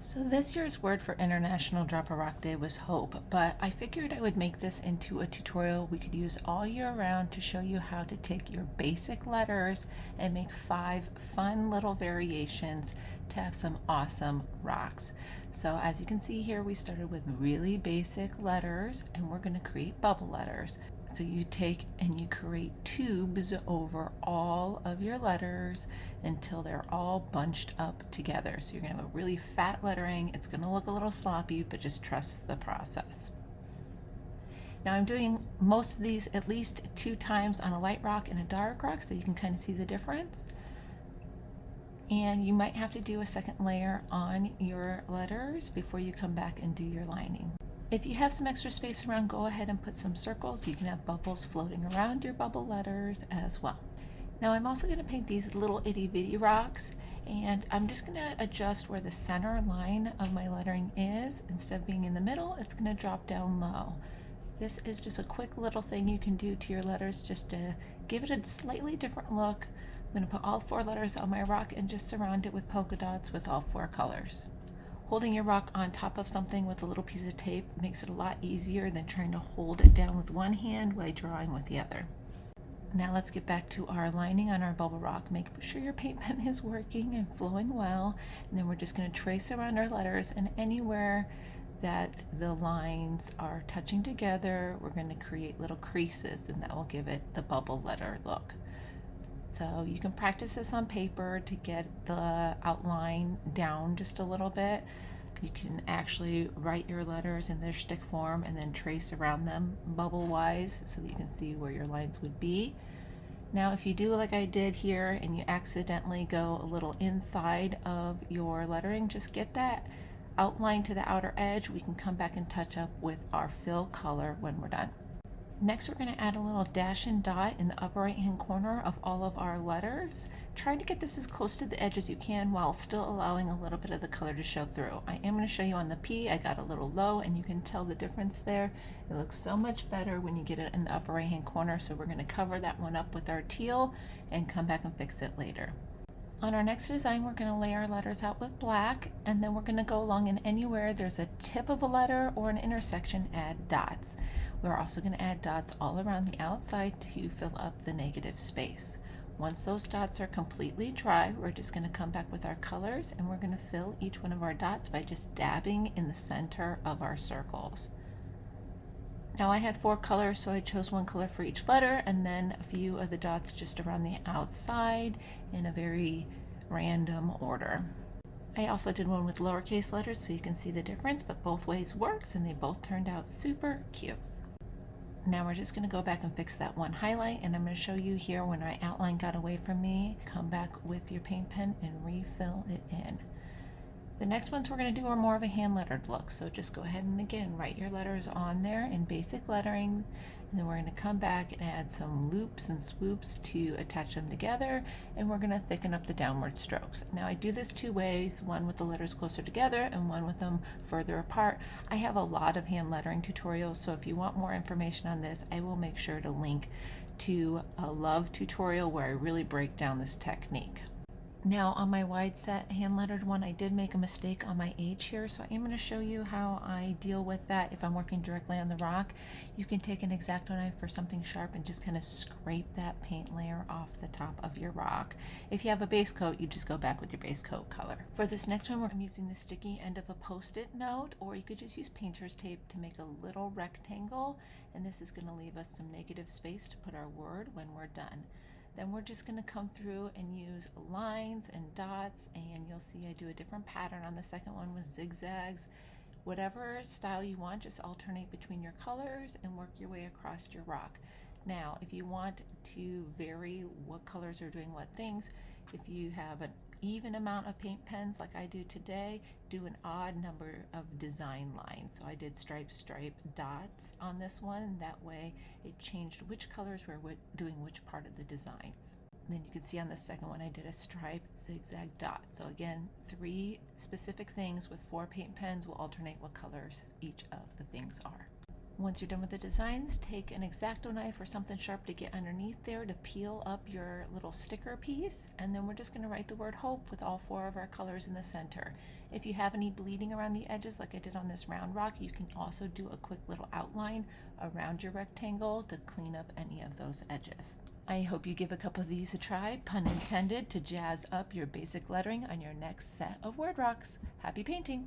So this year's word for International Drop a Rock Day was hope, but I figured I would make this into a tutorial we could use all year round to show you how to take your basic letters and make 5 fun little variations to have some awesome rocks. So as you can see here, we started with really basic letters and we're going to create bubble letters. So you take and you create tubes over all of your letters until they're all bunched up together. So you're going to have a really fat lettering. It's going to look a little sloppy, but just trust the process. Now I'm doing most of these at least 2 times on a light rock and a dark rock, so you can kind of see the difference. And you might have to do a second layer on your letters before you come back and do your lining. If you have some extra space around, go ahead and put some circles. You can have bubbles floating around your bubble letters as well. Now I'm also going to paint these little itty bitty rocks, and I'm just going to adjust where the center line of my lettering is. Instead of being in the middle, it's going to drop down low. This is just a quick little thing you can do to your letters just to give it a slightly different look. I'm going to put all 4 letters on my rock and just surround it with polka dots with all 4 colors. Holding your rock on top of something with a little piece of tape makes it a lot easier than trying to hold it down with one hand while drawing with the other. Now let's get back to our lining on our bubble rock. Make sure your paint pen is working and flowing well, and then we're just going to trace around our letters, and anywhere that the lines are touching together, we're going to create little creases, and that will give it the bubble letter look. So you can practice this on paper to get the outline down just a little bit. You can actually write your letters in their stick form and then trace around them bubble wise so that you can see where your lines would be. Now if you do like I did here and you accidentally go a little inside of your lettering, just get that outline to the outer edge. We can come back and touch up with our fill color when we're done. Next, we're going to add a little dash and dot in the upper right hand corner of all of our letters. Try to get this as close to the edge as you can while still allowing a little bit of the color to show through. I am going to show you on the P. I got a little low and you can tell the difference there. It looks so much better when you get it in the upper right hand corner, so we're going to cover that one up with our teal and come back and fix it later. On our next design, we're going to lay our letters out with black, and then we're going to go along and anywhere there's a tip of a letter or an intersection, add dots. We're also going to add dots all around the outside to fill up the negative space. Once those dots are completely dry, we're just going to come back with our colors, and we're going to fill each one of our dots by just dabbing in the center of our circles. Now I had 4 colors, so I chose 1 color for each letter, and then a few of the dots just around the outside in a very random order. I also did one with lowercase letters so you can see the difference, but both ways works and they both turned out super cute. Now we're just going to go back and fix that one highlight, and I'm going to show you here when my outline got away from me. Come back with your paint pen and refill it in. The next ones we're going to do are more of a hand lettered look, so just go ahead and again write your letters on there in basic lettering, and then we're going to come back and add some loops and swoops to attach them together, and we're going to thicken up the downward strokes. Now I do this 2 ways, one with the letters closer together and one with them further apart. I have a lot of hand lettering tutorials, so if you want more information on this, I will make sure to link to a love tutorial where I really break down this technique. Now on my wide set hand lettered one, I did make a mistake on my H here, so I am going to show you how I deal with that if I'm working directly on the rock. You can take an X-Acto knife for something sharp and just kind of scrape that paint layer off the top of your rock. If you have a base coat, you just go back with your base coat color. For this next one, I'm using the sticky end of a post-it note, or you could just use painter's tape to make a little rectangle, and this is going to leave us some negative space to put our word when we're done. Then we're just going to come through and use lines and dots, and you'll see I do a different pattern on the second one with zigzags. Whatever style you want, just alternate between your colors and work your way across your rock. Now, if you want to vary what colors are doing what things, if you have an even amount of paint pens like I do today, do an odd number of design lines. So I did stripe dots on this one. That way it changed which colors were doing which part of the designs. And then you can see on the second one I did a stripe zigzag dot. So again, 3 specific things with 4 paint pens will alternate what colors each of the things are. Once you're done with the designs, take an X-Acto knife or something sharp to get underneath there to peel up your little sticker piece, and then we're just going to write the word hope with all 4 of our colors in the center. If you have any bleeding around the edges like I did on this round rock, you can also do a quick little outline around your rectangle to clean up any of those edges. I hope you give a couple of these a try, pun intended, to jazz up your basic lettering on your next set of word rocks. Happy painting!